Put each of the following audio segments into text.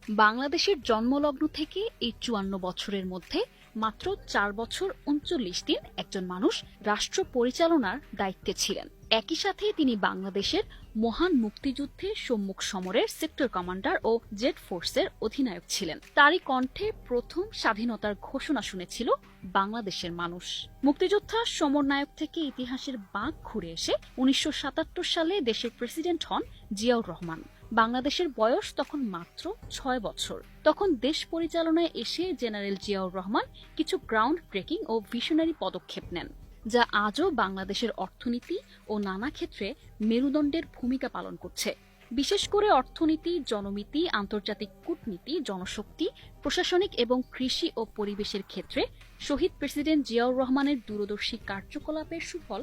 বাংলাদেশের জন্মলগ্ন থেকে এই ৫৪ বছরের মধ্যে মাত্র ৪ বছর ৩৯ দিন একজন মানুষ রাষ্ট্র পরিচালনার দায়িত্বে ছিলেন। একই সাথে তিনি বাংলাদেশের মহান মুক্তিযুদ্ধে সম্মুখ সমরের সেক্টর কমান্ডার ও জেড ফোর্সের অধিনায়ক ছিলেন। তারই কণ্ঠে প্রথম স্বাধীনতার ঘোষণা শুনেছিল বাংলাদেশের মানুষ। মুক্তিযোদ্ধা সমরনায়ক থেকে ইতিহাসের বাঁক ঘুরে এসে ১৯৭৭ সালে দেশের প্রেসিডেন্ট হন জিয়াউর রহমান। বাংলাদেশের বয়স তখন মাত্র ৬ বছর। তখন দেশ পরিচালনায় এসে জেনারেল জিয়াউর রহমান কিছু গ্রাউন্ড ব্রেকিং ও ভিশনারি পদক্ষেপ নেন, যা আজও বাংলাদেশের অর্থনীতি ও নানা ক্ষেত্রে মেরুদণ্ডের ভূমিকা পালন করছে। বিশেষ করে অর্থনীতি, জনমিতি, আন্তর্জাতিক কূটনীতি, জনশক্তি, প্রশাসনিক এবং কৃষি ও পরিবেশের ক্ষেত্রে শহীদ প্রেসিডেন্ট জিয়াউর রহমানের দূরদর্শী কার্যকলাপের সুফল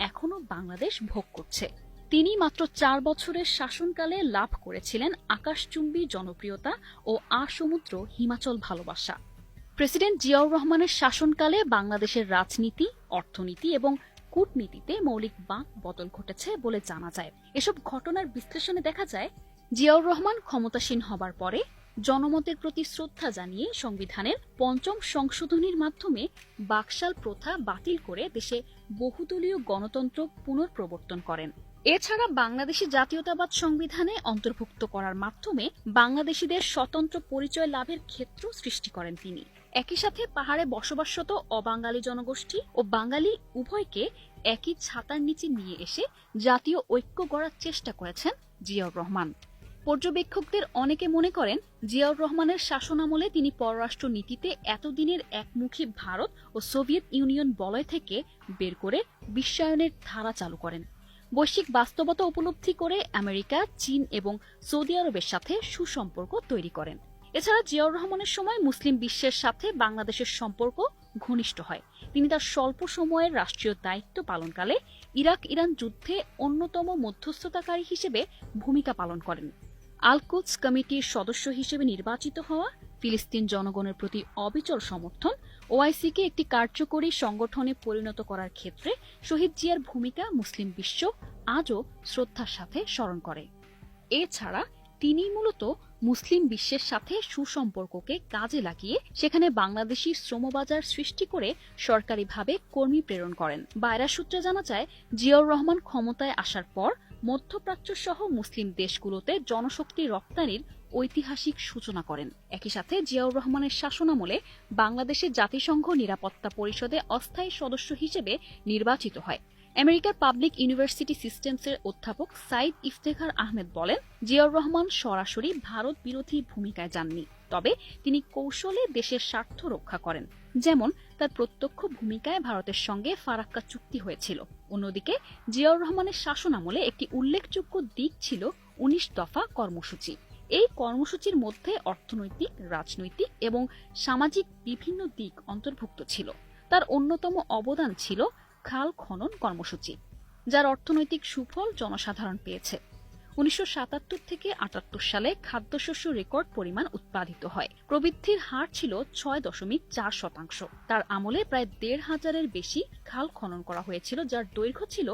এখনো বাংলাদেশ ভোগ করছে। তিনি মাত্র ৪ বছরের শাসনকালে লাভ করেছিলেন আকাশচুম্বী জনপ্রিয়তা ও আসমুদ্র হিমাচল ভালোবাসা। প্রেসিডেন্ট জিয়াউর রহমানের শাসনকালে বাংলাদেশের রাজনীতি, অর্থনীতি এবং কূটনীতিতে মৌলিক বাঁক বদল ঘটেছে বলে জানা যায়। এসব ঘটনার বিশ্লেষণে দেখা যায়, জিয়াউর রহমান ক্ষমতাসীন হবার পরে জনমতের প্রতি শ্রদ্ধা জানিয়ে সংবিধানের ৫ম সংশোধনীর মাধ্যমে বাকশাল প্রথা বাতিল করে দেশে বহুদলীয় গণতন্ত্র পুনঃপ্রবর্তন করেন। এছাড়া বাংলাদেশি জাতীয়তাবাদ সংবিধানে অন্তর্ভুক্ত করার মাধ্যমে বাংলাদেশিদের স্বতন্ত্র পরিচয় লাভের ক্ষেত্র সৃষ্টি করেন তিনি। একই সাথে পাহাড়ে বসবাসরত অবাঙালি জনগোষ্ঠী ও বাঙালি উভয়কে একই ছাতার নিচে নিয়ে এসে জাতীয় ঐক্য গড়ার চেষ্টা করেছেন জিয়াউর রহমান। পর্যবেক্ষকদের অনেকে মনে করেন, জিয়াউর রহমানের শাসনামলে তিনি পররাষ্ট্র নীতিতে এতদিনের একমুখী ভারত ও সোভিয়েত ইউনিয়ন বলয় থেকে বের করে বিশ্বায়নের ধারা চালু করেন। বৈশ্বিক বাস্তবতা উপলব্ধি করে আমেরিকা, চীন এবং সৌদি আরবের সাথে সুসম্পর্ক তৈরি করেন। এছাড়া জিয়াউর রহমানের সময় মুসলিম বিশ্বের সাথে বাংলাদেশের সম্পর্ক ঘনিষ্ঠ হয়। তিনি তার স্বল্প সময়ের রাষ্ট্রীয় দায়িত্ব পালনকালে ইরাক-ইরান যুদ্ধে অন্যতম মধ্যস্থতাকারী হিসেবে ভূমিকা পালন করেন। আল-কুদস কমিটির সদস্য হিসেবে নির্বাচিত হওয়া, ফিলিস্তিন জনগণের প্রতি অবিচল সমর্থন, ওআইসিকে একটি কার্যকরী সংগঠনে পরিণত করার ক্ষেত্রে শহীদ জিয়ার ভূমিকা মুসলিম বিশ্ব আজও শ্রদ্ধার সাথে স্মরণ করে। এছাড়া তিনি মূলত মুসলিম বিশ্বের সাথে সুসম্পর্ককে কাজে লাগিয়ে সেখানে বাংলাদেশি শ্রমবাজার সৃষ্টি করে সরকারিভাবে কর্মী প্রেরণ করেন। বায়রা সূত্রে জানা যায়, জিয়াউর রহমান ক্ষমতায় আসার পর মধ্যপ্রাচ্য সহ মুসলিম দেশগুলোতে জনশক্তি রপ্তানির ঐতিহাসিক সূচনা করেন। একই সাথে জিয়াউর রহমানের শাসনামলে বাংলাদেশের জাতিসংঘ নিরাপত্তা পরিষদে অস্থায়ী সদস্য হিসেবে নির্বাচিত হয়। আমেরিকার পাবলিক ইউনিভার্সিটি সিস্টেমসের অধ্যাপক সাইদ ইফতেখার আহমেদ বলেন, জিয়াউর রহমান সরাসরি ভারত বিরোধী ভূমিকায় যাননি, তবে তিনি কৌশলে দেশের স্বার্থ রক্ষা করেন। যেমন তার প্রত্যক্ষ ভূমিকায় ভারতের সঙ্গে ফারাক্কা চুক্তি হয়েছিল। অন্যদিকে জিয়াউর রহমানের শাসনামলে একটি উল্লেখযোগ্য দিক ছিল ১৯ দফা কর্মসূচি। এই কর্মসূচির মধ্যে অর্থনৈতিক, রাজনৈতিক এবং সামাজিক বিভিন্ন দিক অন্তর্ভুক্ত ছিল। তার অন্যতম অবদান ছিল খাল খনন কর্মসূচি, যার অর্থনৈতিক সুফল জনসাধারণ পেয়েছে। ১৯৭৭ থেকে ৭৮ সালে খাদ্যশস্য রেকর্ড পরিমাণ উৎপাদিত হয়। প্রবৃদ্ধির হার ছিল ৬.৪%। তার আমলে প্রায় ১৫০০-এর বেশি খাল খনন করা হয়েছিল, যার দৈর্ঘ্য ছিল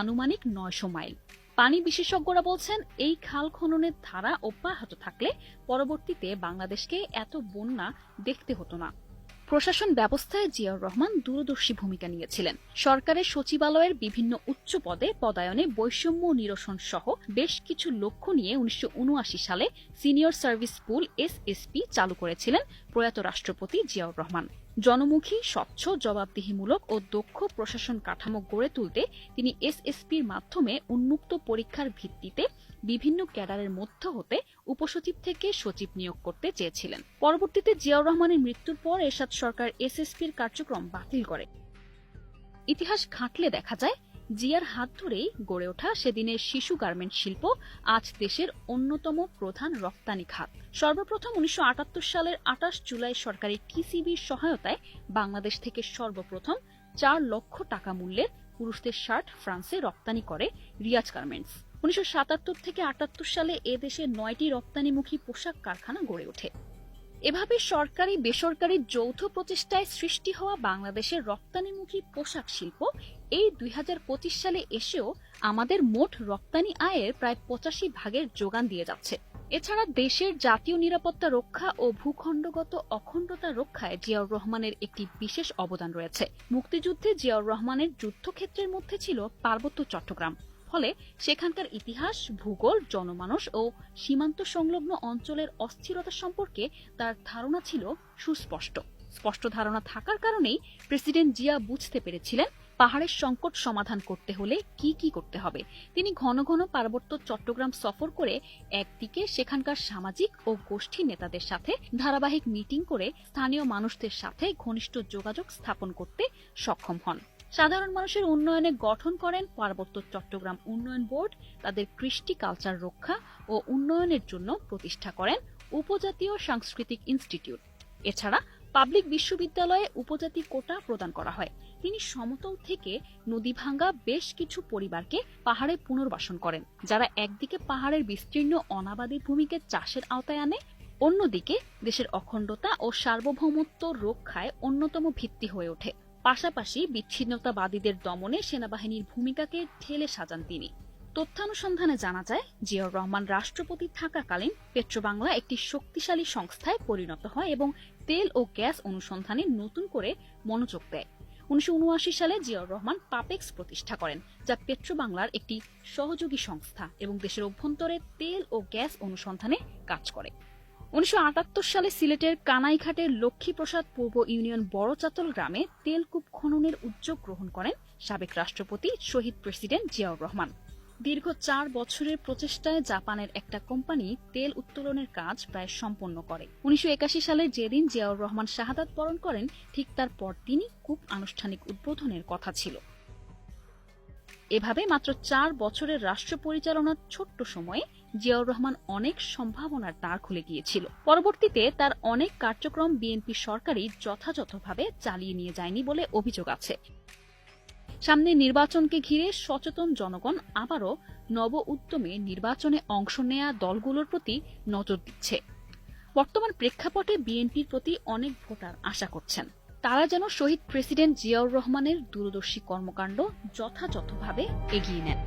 আনুমানিক ৯০০ মাইল। পানি বিশেষজ্ঞরা বলছেন, এই খাল খননের ধারা অব্যাহত থাকলে পরবর্তীতে বাংলাদেশকে এত বন্যা দেখতে হতো না। প্রশাসন ব্যবস্থায় জিয়াউর রহমান দূরদর্শী ভূমিকা নিয়েছিলেন। সরকারের সচিবালয়ের বিভিন্ন উচ্চ পদে পদায়নে বৈষম্য নিরসন সহ বেশ কিছু লক্ষ্য নিয়ে ১৯৭৯ সালে সিনিয়র সার্ভিস স্কুল এসএসপি চালু করেছিলেন প্রয়াত রাষ্ট্রপতি জিয়াউর রহমান। জনমুখী, স্বচ্ছ, জবাবদিহিমূলক ও দক্ষ প্রশাসন কাঠামো গড়ে তুলতে তিনি এসএসপির মাধ্যমে উন্মুক্ত পরীক্ষার ভিত্তিতে বিভিন্ন ক্যাডারের মধ্য হতে উপসচিব থেকে সচিব নিয়োগ করতে চেয়েছিলেন। পরবর্তীতে জিয়াউর রহমানের মৃত্যুর পর এরশাদ সরকার এসএসপির কার্যক্রম বাতিল করে। ইতিহাস ঘাঁটলে দেখা যায়, জিয়ার হাত ধরেই গড়ে ওঠা সেদিনের শিশু গার্মেন্ট শিল্প আজ দেশের অন্যতম প্রধান রপ্তানি খাত। সর্বপ্রথম ১৯৭৮ সালের ২৮ জুলাই সরকারি টিসিবির সহায়তায় বাংলাদেশ থেকে সর্বপ্রথম ৪ লক্ষ টাকা মূল্যের পুরুষদের শার্ট ফ্রান্সে রপ্তানি করে রিয়াজ গার্মেন্টস। ১৯৭৭ থেকে ৭৮ সালে এদেশে ৯টি রপ্তানিমুখী পোশাক কারখানা গড়ে ওঠে। এভাবে সরকারি বেসরকারি যৌথ প্রচেষ্টায় সৃষ্টি হওয়া বাংলাদেশের রপ্তানিমুখী পোশাক শিল্প এই ২০২৫ সালে এসেও আমাদের মোট রপ্তানি আয়ের প্রায় ৮৫ ভাগের যোগান দিয়ে যাচ্ছে। এছাড়া দেশের জাতীয় নিরাপত্তা রক্ষা ও ভূখণ্ডগত অখণ্ডতা রক্ষায় জিয়াউর রহমানের একটি বিশেষ অবদান রয়েছে। মুক্তিযুদ্ধে জিয়াউর রহমানের যুদ্ধক্ষেত্রের মধ্যে ছিল পার্বত্য চট্টগ্রাম। ফলে সেখানকার ইতিহাস, ভূগোল, জনমানস ও সীমান্ত সংলগ্ন অঞ্চলের অস্থিরতা সম্পর্কে তার ধারণা ছিল সুস্পষ্ট। স্পষ্ট ধারণা থাকার কারণেই প্রেসিডেন্ট জিয়া বুঝতে পেরেছিলেন পাহাড়ের সংকট সমাধান করতে হলে কি কি করতে হবে। তিনি ঘন ঘন পার্বত্য চট্টগ্রাম সফর করে একদিকে সেখানকার সামাজিক ও গোষ্ঠী নেতাদের সাথে ধারাবাহিক মিটিং করে স্থানীয় মানুষদের সাথে ঘনিষ্ঠ যোগাযোগ স্থাপন করতে সক্ষম হন। সাধারণ মানুষের উন্নয়নে গঠন করেন পার্বত্য চট্টগ্রাম উন্নয়ন বোর্ড। তাদের কৃষ্টি কালচার রক্ষা ও উন্নয়নের জন্য প্রতিষ্ঠা করেন উপজাতীয় সাংস্কৃতিক ইনস্টিটিউট। এছাড়া পাবলিক বিশ্ববিদ্যালয়ে উপজাতি কোটা প্রদান করা হয়। তিনি সমতল থেকে নদী ভাঙ্গা বেশ কিছু পরিবারকে পাহাড়ে পুনর্বাসন করেন, যারা একদিকে পাহাড়ের বিস্তীর্ণ অনাবাদী ভূমিকে চাষের আওতায় আনে, অন্যদিকে দেশের অখণ্ডতা ও সার্বভৌমত্ব রক্ষায় অন্যতম ভিত্তি হয়ে ওঠে। পাশাপাশি বিচ্ছিন্নতাবাদীদের দমনে সেনাবাহিনীর ভূমিকাকে ঢেলে সাজান তিনি। তথ্যানুসন্ধানে জানা যায়, জিয়াউর রহমান রাষ্ট্রপতি থাকাকালীন পেট্রোবাংলা একটি শক্তিশালী সংস্থায় পরিণত হয় এবং তেল ও গ্যাস অনুসন্ধানে নতুন করে মনোযোগ দেয়। 1979 সালে জিয়াউর রহমান পাপেক্স প্রতিষ্ঠা করেন, যা পেট্রোবাংলার একটি সহযোগী সংস্থা এবং দেশের অভ্যন্তরে তেল ও গ্যাস অনুসন্ধানে কাজ করে। 1978 সালে সিলেটের কানাইঘাটের লক্ষ্মীপ্রসাদ পূর্ব ইউনিয়ন বড়চাতল গ্রামে তেলকূপ খননের উদ্যোগ গ্রহণ করেন সাবেক রাষ্ট্রপতি শহীদ প্রেসিডেন্ট জিয়াউর রহমান। দীর্ঘ 4 বছরের প্রচেষ্টায় জাপানের একটা কোম্পানি তেল উত্তোলনের কাজ প্রায় সম্পন্ন করে। 1981 সালে যেদিন জিয়াউর রহমান শাহাদাত বরণ করেন, ঠিক তার পরদিনই কূপ আনুষ্ঠানিক উদ্বোধনের কথা ছিল। এভাবে মাত্র 4 বছরের রাষ্ট্র পরিচালনার ছোট্ট সময়ে জিয়াউর রহমান অনেক সম্ভাবনার দ্বার খুলে গিয়েছিল। পরবর্তীতে তার অনেক কার্যক্রম বিএনপি সরকারই যথাযথভাবে চালিয়ে নিয়ে যায়নি বলে অভিযোগ আছে। সামনে নির্বাচনকে ঘিরে সচেতন জনগণ আবারও নব উদ্যমে নির্বাচনে অংশ নেয়া দলগুলোর প্রতি নজর দিচ্ছে। বর্তমান প্রেক্ষাপটে বিএনপির প্রতি অনেক ভোটার আশা করছেন তারা যেন শহীদ প্রেসিডেন্ট জিয়াউর রহমানের দূরদর্শী কর্মকাণ্ড যথাযথভাবে এগিয়ে নেন।